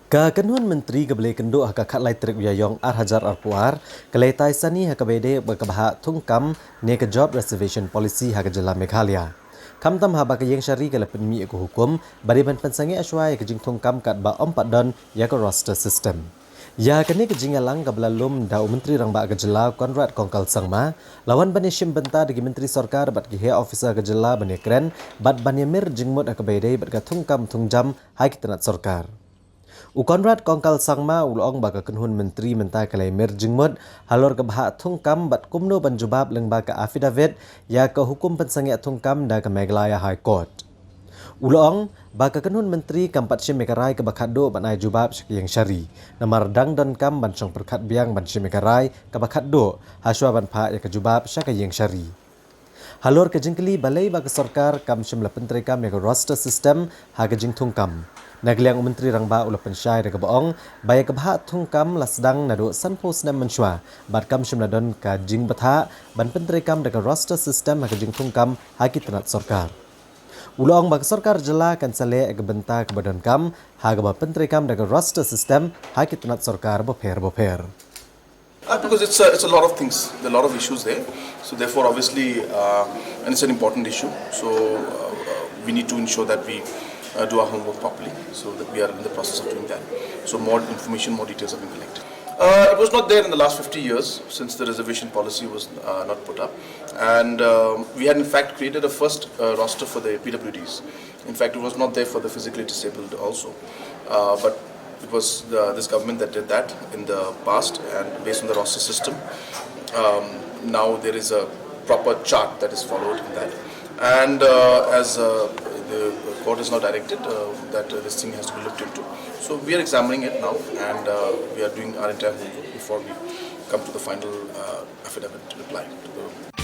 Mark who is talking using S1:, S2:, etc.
S1: Kakanun Menteri Gebelai Kenduk haka kat lai trik Yayong Hajar Arpuar, kelai tai sani haka bede berkebahak tungkam ne ke job reservation policy haka jela Meghalaya. Kam tam haba ke yang syari ke lepen mi ke hukum, bari ban pensangi aswai ke jing tungkam kat ba 4 don ya ke roster system. Ya kini ke jing alang ke belalum da Menteri rang ba ke jela Konrad Kongkal Sangma, lawan bani shim benta degi Menteri Sarkar bat ke head officer ke jela bani kren, bat bani mir jingmut haka bede bat ke tungkam tungjam hai kitanat Sarkar. Konrad Kongkal Sangma ulong baka kenhun menteri mentai kalai mir jingmut halor ke bahak tungkam bat kumno banjubab leng baka affidavit ya ke hukum pensangi tungkam da ke Meghalaya High Court. Ulong baka kenhun menteri kampat syim mekarai ke bakado banai jubab yang syari namar dang dan kam ban syang perkat biang ban syim mekarai ke bakado haswa ban pa ya ke jubab syaka yang syari. Halor ke jingkeli balai baka sarkar kam syim la penteri kam ya ke roster system ha ke jing tungkam. Nagliang Menteri Rangba ulah pensyai dan kebaong, baya kebahak tungkam las sedang nadu sanpo senam mensyua, bat kam syumladon ka jing betha, ban penteri kam dengan roster system haka jing tungkam haki tenat sarkar. Ulong bak sarkar jela kan sale ke benta ke badan kam, haka ba penteri kam dengan roster system haki tenat sarkar boper.
S2: Because it's a lot of things, there are a lot of issues there. So therefore, obviously, and it's an important issue. So we need to ensure that we do our homework properly, so that we are in the process of doing that. So more information, more details have been collected. It was not there in the last 50 years since the reservation policy was not put up, and we had in fact created a first roster for the PWDs. In fact, it was not there for the physically disabled also, but it was this government that did that in the past, and based on the roster system, now there is a proper chart that is followed in that, and as the court is now directed that this thing has to be looked into. So we are examining it now, and we are doing our entire homework before we come to the final affidavit reply to the